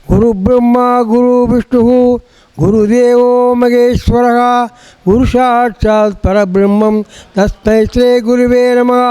குரு பிரம்மா குரு விஷ்ணு குருதேவோ மகேஸ்வரः குரு சாட்சாத் பரபிரம்மம் தஸ்மை ஸ்ரீ குருவே நமः.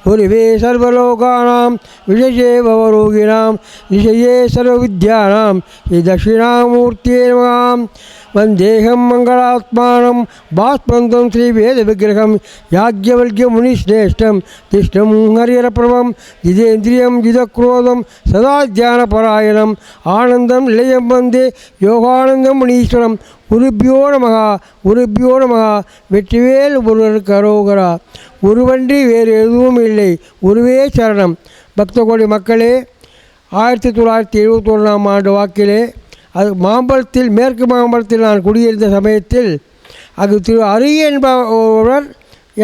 குருவே சர்வலோகானாம் விஷயே பவரோகிணாம் விஷயே சர்வவித்யானாம் ஸ்ரீ தட்சிணாமூர்த்தியே நமः. வந்தேகம் மங்களாத்மானம் பாஸ்பந்தம் ஸ்ரீ வேத விக்கிரகம் யாஜ்ஞவல்க்ய முனிஸ்ரேஷ்டம் திஷ்டம் ஹரியரபிரபம் ஜிதேந்திரியம் ஜிதக்ரோதம் சதா தியானபராயணம் ஆனந்தம் நிலையம் வந்தே யோகானந்தம் முனீஸ்வரம். குருபியோ நமகா குருபியோ நமகா. வெற்றிவேல் ஒருவருக்கு அரோகரா. குருவன்றி வேறு எதுவும் இல்லை. குருவே சரணம். பக்தகோடி மக்களே, 1971ஆம் ஆண்டு வாக்கிலே அது மாம்பழத்தில் மேற்கு மாம்பழத்தில் நான் குடியிருந்த சமயத்தில் அது திரு அரி என்பவர்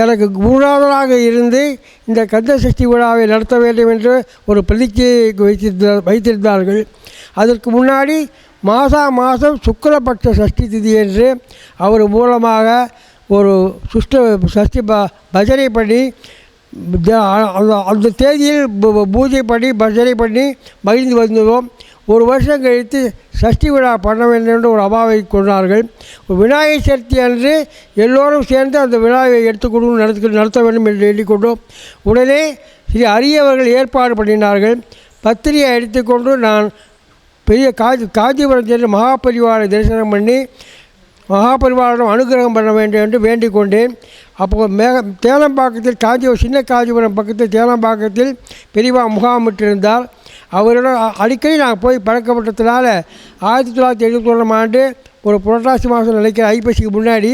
எனக்கு குருநாதராக இருந்து இந்த கந்த சஷ்டி விழாவை நடத்த வேண்டும் என்று ஒரு பிரதிஜையை வைத்திருந்தார்கள். அதற்கு முன்னாடி மாதம் சுக்லபட்ச சஷ்டி திதி என்று அவர் மூலமாக ஒரு சஷ்டி பஜனை பண்ணி அந்த தேதியில் பூஜை பண்ணி பஜனை பண்ணி மகிழ்ந்து வந்தோம். ஒரு வருஷம் கழித்து சஷ்டி விழா பண்ண வேண்டும் என்று ஒரு அபாவை கொண்டார்கள். விநாயகர் சதுர்த்தி அன்று எல்லோரும் சேர்ந்து அந்த விழாவை எடுத்துக்கொண்டு நடத்த வேண்டும் என்று எண்ணிக்கொண்டோம். உடனே ஸ்ரீ அரியவர்கள் ஏற்பாடு பண்ணினார்கள். பத்திரிகை எடுத்துக்கொண்டு நான் பெரிய காஞ்சிபுரம் சென்று மகாபரிவாரை தரிசனம் பண்ணி மகாபரிவாரிடம் அனுகிரகம் பண்ண வேண்டும் என்று வேண்டிக் கொண்டேன். அப்போது தேனம்பாக்கத்தில் சின்ன காஞ்சிபுரம் பக்கத்தில் தேனம்பாக்கத்தில் பெரியவா முகாமிட்டிருந்தார். அவரிடம் அடிக்கடி நான் போய் பழக்கப்பட்டதுனால 1971ஆம் ஆண்டு ஒரு புரட்டாசி மாதம் நினைக்கிற ஐப்பசிக்கு முன்னாடி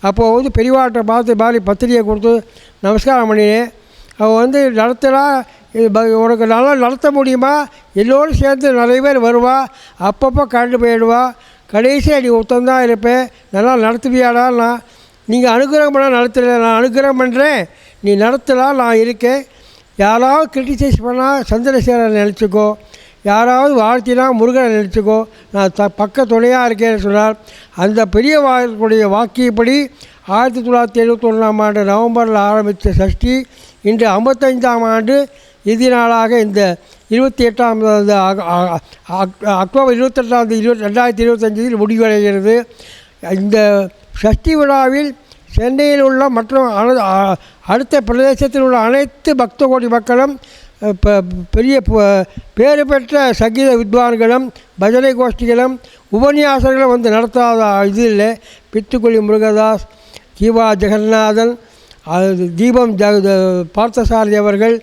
அப்போது பெரியவாட்டை பார்த்து பத்திரிகை கொடுத்து நமஸ்காரம் பண்ணினேன். அவள் நடத்தலாம், உனக்கு நல்லா நடத்த முடியுமா, எல்லோரும் சேர்ந்து நிறைய பேர் வருவா, அப்பப்போ கண்டு போயிடுவா, கடைசியாக நீ ஒருத்தந்தான் இருப்பேன், நல்லா நடத்துவியாடா, நீங்கள் அனுகிரகம் பண்ணால் நடத்தலை, நான் அனுகிரகம் பண்ணுறேன், நீ நடத்தலாம், நான் இருக்கேன். யாராவது கிரிட்டிசைஸ் பண்ணால் சந்திரசேகரனை நினச்சிக்கோ, யாராவது வாழ்த்தினா முருகனை நினச்சிக்கோ, நான் பக்க துணையாக இருக்கேன்னு சொன்னார். அந்த பெரியவாளுடைய வாக்கியப்படி 1971ஆம் ஆண்டு நவம்பரில் ஆரம்பித்த சஷ்டி இன்று 55ஆம் ஆண்டு இறுதி நாளாக இந்த 28ஆம் அக்டோபர் 28ஆம் தேதி 2025 முடிவடைகிறது. இந்த சஷ்டி விழாவில் சென்னையில் உள்ள மற்றும் அடுத்த பிரதேசத்தில் உள்ள அனைத்து பக்த கோடி மக்களும் பெரிய பேறு பெற்ற சங்கீத வித்வான்களும் பஜனை கோஷ்டிகளும் உபன்யாசர்களும் நடத்தாத இது இல்லை. பித்துக்குழி முருகதாஸ், கீவா ஜெகநாதன், தீபம் பார்த்தசாரதி அவர்கள்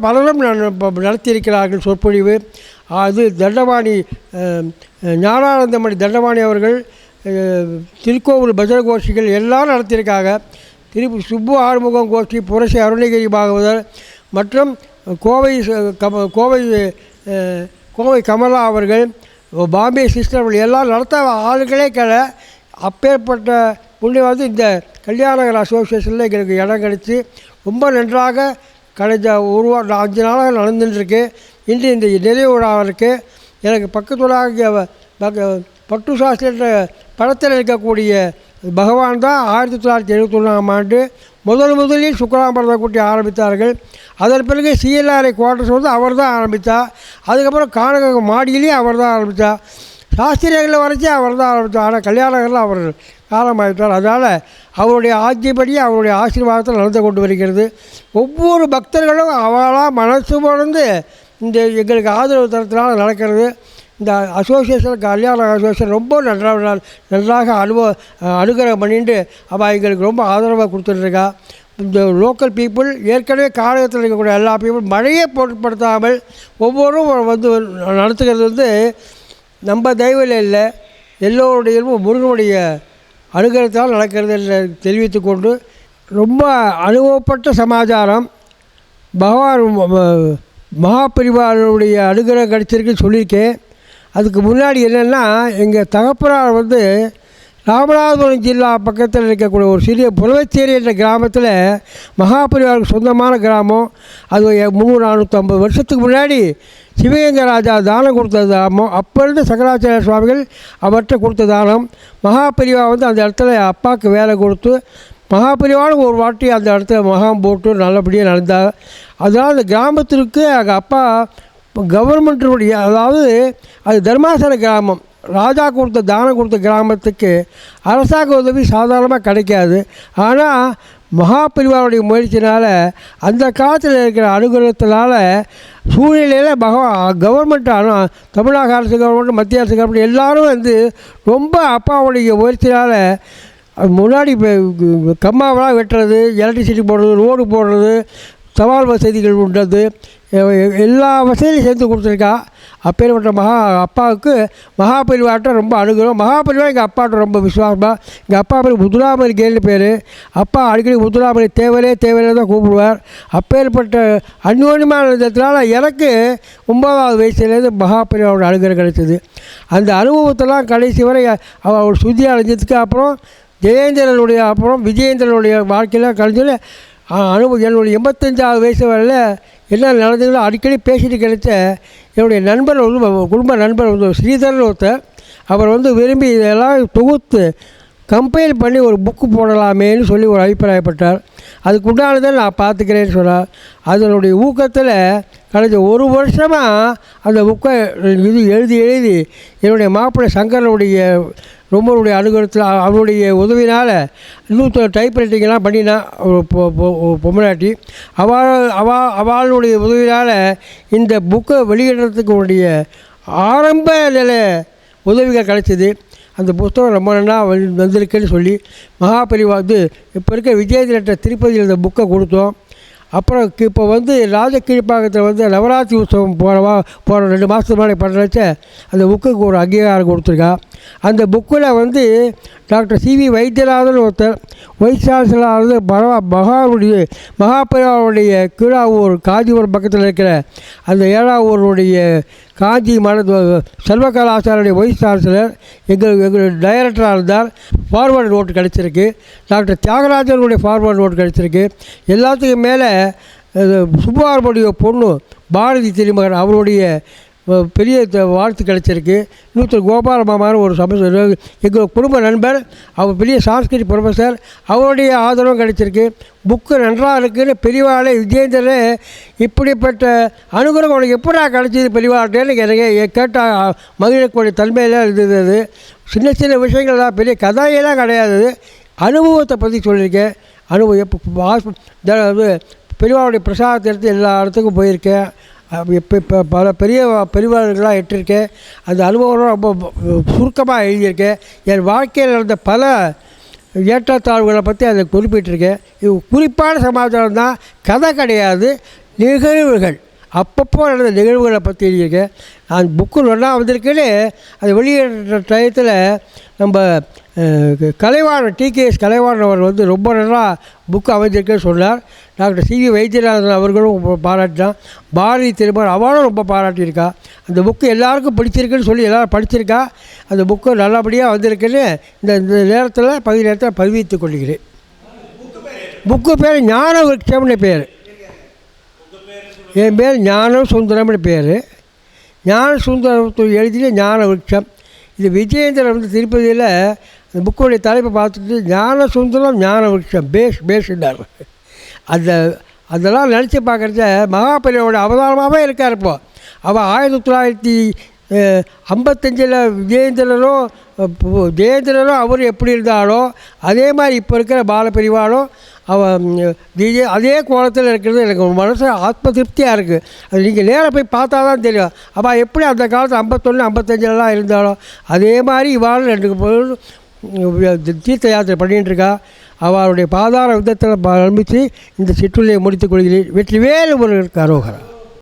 பலரும் நடத்தியிருக்கிறார்கள் சொற்பொழிவு. அது தண்டபாணி ஞானானந்தமணி தண்டபாணி அவர்கள், திருக்கோவில் பஜனை கோஷ்டிகள் எல்லோரும் நடத்தியிருக்காங்க. சுப்பு ஆறுமுகம் கோஷ்டி, புரட்சி அருணகிரி பாகவதர் மற்றும் கோவை கமலா அவர்கள், பாம்பே சிஸ்டர் அவர்கள் எல்லாம் நடத்த ஆளுகளே அப்பேற்பட்ட புண்ணியம் இந்த கல்யாணகர் அசோசியேஷனில் எங்களுக்கு இடம் கிடச்சி ரொம்ப நன்றாக கடைஞ்ச 5 நாளாக நடந்துட்டுருக்கு. இன்று இந்த நிறைவு விழாவிற்கு எனக்கு பக்கத்துள்ளாக பட்டு சாஸ்திரி என்ற படத்தில் இருக்கக்கூடிய பகவான் தான் 1971ஆம் ஆண்டு முதலில் சுக்கராம்பரத்தை கூட்டி ஆரம்பித்தார்கள். அதன் பிறகு சிஎல்ஆர்ஐ குவார்ட்டர்ஸ் அவர் தான் ஆரம்பித்தார். அதுக்கப்புறம் கானக மாடியிலேயே அவர் தான் ஆரம்பித்தார். சாஸ்திரிகளில் வரைச்சி அவர் தான் ஆரம்பித்தார். ஆனால் கல்யாணங்களில் அவர் காலமாகிட்டார். அதனால் அவருடைய ஆட்சிப்படி அவருடைய ஆசீர்வாதத்தில் நடந்து கொண்டு வருகிறது. ஒவ்வொரு பக்தர்களும் அவளாக மனசு உணர்ந்து இந்த எங்களுக்கு ஆதரவு தரத்தினால் நடக்கிறது. இந்த அசோசியேஷன் கல்யாண அசோசியேஷன் ரொம்ப நன்றாக அனுகிரகம் பண்ணிட்டு அவள் எங்களுக்கு ரொம்ப ஆதரவாக கொடுத்துட்ருக்கா. இந்த லோக்கல் பீப்புள் ஏற்கனவே காலகட்டத்தில் இருக்கக்கூடிய எல்லா பீப்புள் மழையை பொருட்படுத்தாமல் ஒவ்வொருவரும் நடத்துகிறது நம்ம தயவில் இல்லை, எல்லோருடைய முருகனுடைய அனுகிரகத்தால் நடக்கிறது என்று தெரிவித்து கொண்டு, ரொம்ப அனுபவப்பட்ட சமாச்சாரம். பகவான் மகாபரிவாரனுடைய அனுகிரகம் கிடைச்சிருக்குன்னு சொல்லியிருக்கேன். அதுக்கு முன்னாடி என்னென்னா, எங்கள் தகப்பனார் ராமநாதபுரம் ஜில்லா பக்கத்தில் இருக்கக்கூடிய ஒரு சிறிய புலவச்சேரி என்ற கிராமத்தில் மகாபரிவாருக்கு சொந்தமான கிராமம். அது 300-450 வருஷத்துக்கு முன்னாடி சிவகங்கை ராஜா தானம் கொடுத்த தானம். அப்போ இருந்த சங்கராச்சாரிய சுவாமிகள் அவர்கிட்ட கொடுத்த தானம். மகாபரிவா அந்த இடத்துல அப்பாவுக்கு வேலை கொடுத்து மகாபரிவாலும் ஒரு வாட்டி அந்த இடத்துல மகாம் போட்டு நல்லபடியாக நடந்தார். அதனால் அந்த கிராமத்திற்கு எங்கள் அப்பா இப்போ கவர்மெண்ட்டுடைய, அதாவது அது தர்மாசன கிராமம், ராஜா கொடுத்த தானம் கொடுத்த கிராமத்துக்கு அரசாங்க உதவி சாதாரணமாக கிடைக்காது. ஆனால் மகாபரிவாருடைய முயற்சினால் அந்த காலத்தில் இருக்கிற அனுகிரகத்தினால சூழ்நிலையில் கவர்மெண்ட் தமிழக அரசு கவர்மெண்ட், மத்திய அரசு கவர்மெண்ட் எல்லோரும் வந்து ரொம்ப அப்பாவுடைய முயற்சினால் முன்னாடி கம்மாவெலாம் வெட்டுறது, எலக்ட்ரிசிட்டி போடுறது, ரோடு போடுறது, சவால் வசதிகள் உண்டது, எல்லா வசதியும் சேர்த்து கொடுத்துருக்கா. அப்பேற்பட்ட அப்பாவுக்கு மகாபரிவாட்ட ரொம்ப அணுகிறோம். மகாபரிவா எங்கள் அப்பாட்ட ரொம்ப விசுவாசமாக. எங்கள் அப்பா பேர் முத்துராமலி கேள்வி பேர். அப்பா அடிக்கடி முத்துராமலி தேவரே தான் கூப்பிடுவார். அப்பேற்பட்ட அந்யோன்யமான விதத்தினால எனக்கு 9வது வயசுலேருந்து மகாபரிவாவோட அனுகிரகம் கிடைச்சிது. அந்த அனுபவத்தெல்லாம் கடைசி வரை அவர் சுத்தி அடைஞ்சதுக்கு அப்புறம் ஜெயேந்திரனுடைய அப்புறம் விஜயேந்திரனுடைய வாழ்க்கையெல்லாம் கழிஞ்சு அனுபவம் என்னுடைய 85வது வயசு வரையில் என்ன நடந்ததுங்களோ அடிக்கடி பேசிட்டு கிடைச்ச என்னுடைய நண்பர் வந்து குடும்ப நண்பர் வந்து ஸ்ரீதரன் ஒருத்தர். அவர் வந்து விரும்பி இதெல்லாம் தொகுத்து கம்பைல் பண்ணி ஒரு புக்கு போடலாமேன்னு சொல்லி ஒரு அபிப்பிராயப்பட்டார். அதுக்கு உண்டானதை நான் பார்த்துக்கிறேன்னு சொன்னார். அதனுடைய ஊக்கத்தில் கடைசி ஒரு வருஷமாக அந்த புக்கை எழுதி என்னுடைய மாப்பிள்ளை சங்கரனுடைய ரொம்பவுடைய அனுகிரகத்தில் அவருடைய உதவினால் இன்னொரு டைப்ரைட்டிங்கெல்லாம் பண்ணினா பொம்மநாட்டி அவளுடைய உதவினால் இந்த புக்கை வெளியிடுறதுக்கு உடைய ஆரம்ப நிலை உதவிகள் கிடைச்சிது. அந்த புத்தகம் ரொம்ப நல்லா வந்திருக்குன்னு சொல்லி மகாபரிவா வந்து இப்போ இருக்க விஜயேந்திரட்ட திருப்பதியில் இந்த புக்கை கொடுத்தோம். அப்புறம் இப்போ வந்து ராஜகீழ்ப்பாக்கத்தில் வந்து நவராத்திரி உற்சவம் போகிற 2 மாதத்துக்கு முன்னாடி பண்ணுறச்ச அந்த புக்குக்கு ஒரு அங்கீகாரம் கொடுத்துருக்கா. அந்த புக்கில் வந்து டாக்டர் சிவி வைத்தியநாதன் ஒருத்தர் வைஸ் சான்சலர் மகாபரிவாவுடைய கீழாவூர் காஞ்சிபுரம் பக்கத்தில் இருக்கிற அந்த ஏழாவூருடைய காஞ்சி செல்வ கலாச்சாரனுடைய வைஸ் சான்சலர் எங்கள் டைரக்டராக இருந்தால் ஃபார்வர்டு நோட்டு கிடச்சிருக்கு. டாக்டர் தியாகராஜனுடைய ஃபார்வர்டு நோட்டு கிடச்சிருக்கு. எல்லாத்துக்கும் மேலே சுப்பார்புடைய பொண்ணு பாரதி திருமகன் அவருடைய பெரிய வாழ்த்து கிடச்சிருக்கு. இன்னொருத்தர் கோபால மாமான்னு ஒரு எங்கள் குடும்ப நண்பர், அவர் பெரிய சான்ஸ்கிரிட் ப்ரொஃபஸர், அவருடைய ஆதரவும் கிடச்சிருக்கு. புக்கு நன்றாக இருக்குதுன்னு பெரியவாளே விஜயேந்திரே இப்படிப்பட்ட அனுகிரகம் உனக்கு எப்படா கிடச்சிது பெரியவாட்டேன்னு எனக்கு கேட்டால் மகிழக்கூடிய தன்மையில் இருந்தது. அது சின்ன விஷயங்கள் தான், பெரிய கதையெல்லாம் கிடையாது. அனுபவத்தை பற்றி சொல்லியிருக்கேன். அனுபவம் எப்போ பெரியவாளுடைய பிரசாதத்தை எடுத்து எல்லா இடத்துக்கும் போயிருக்கேன். இப்போ பல பெரியவார்களாக இட்டிருக்கேன். அந்த அனுபவம் ரொம்ப சுருக்கமாக எழுதியிருக்கேன். என் வாழ்க்கையில் நடந்த பல ஏற்றத்தாழ்வுகளை பற்றி அதை குறிப்பிட்டிருக்கேன். இது குறிப்பான சமாச்சாரம் தான், கதை கிடையாது, நிகழ்வுகள், அப்பப்போ நடந்த நிகழ்வுகளை பற்றி எழுதியிருக்கேன். நான் புக்கு நல்லா வந்திருக்கேன்னு அது வெளியிடுற டயத்தில் நம்ம கலைவாணன் டிகேஎஸ் கலைவாணன் அவர் வந்து ரொம்ப நல்லா புக்கு அமைஞ்சிருக்குன்னு சொன்னார். டாக்டர் சிவி வைத்தியநாதன் அவர்களும் பாராட்டினான். பாரதி திருமகன் அவளும் ரொம்ப பாராட்டியிருக்கா. அந்த புக்கு எல்லாருக்கும் பிடிச்சிருக்குன்னு சொல்லி எல்லோரும் படிச்சிருக்கா. அந்த புக்கு நல்லபடியாக வந்திருக்குன்னு இந்த நேரத்தில் பதிவித்துக் கொள்கிறேன். புக்கு பேர் ஞான விருட்சம்னு பேர். என் பேர் ஞான சுந்தரம்னு பேர். ஞான சுந்தரத்தை எழுதிய ஞான விருட்சம். இது விஜயேந்திரன் வந்து திருப்பதியில் அந்த புக்கோடைய தலைப்பை பார்த்துட்டு ஞான சுந்தரம் ஞான விருட்சம் பேசுனார். அதெல்லாம் நினச்சி பார்க்குறச்ச மகாபரிவாவோட அவதாரமாகவே இருக்கார். இப்போ அவள் 1955 ஜெயேந்திரனோ அவர் எப்படி இருந்தாலோ அதே மாதிரி இப்போ இருக்கிற பாலபெரிவாலும் அதே கோலத்தில் இருக்கிறது எனக்கு மனசு ஆத்ம திருப்தியாக இருக்குது. அது நீங்கள் நேராக போய் பார்த்தா தான் தெரியும். அவள் எப்படி அந்த காலத்தில் 51 55 இருந்தாலும் அதே மாதிரி இவாள் 2 தீர்த்த யாத்திரை பண்ணிகிட்டுருக்கா. அவளுடைய பாதார விதத்தில் ஆரம்பித்து இந்த சிற்றுளையை முடித்துக் கொள்கிறேன். வெற்றிவேல் முருகனுக்கு அரோகரா.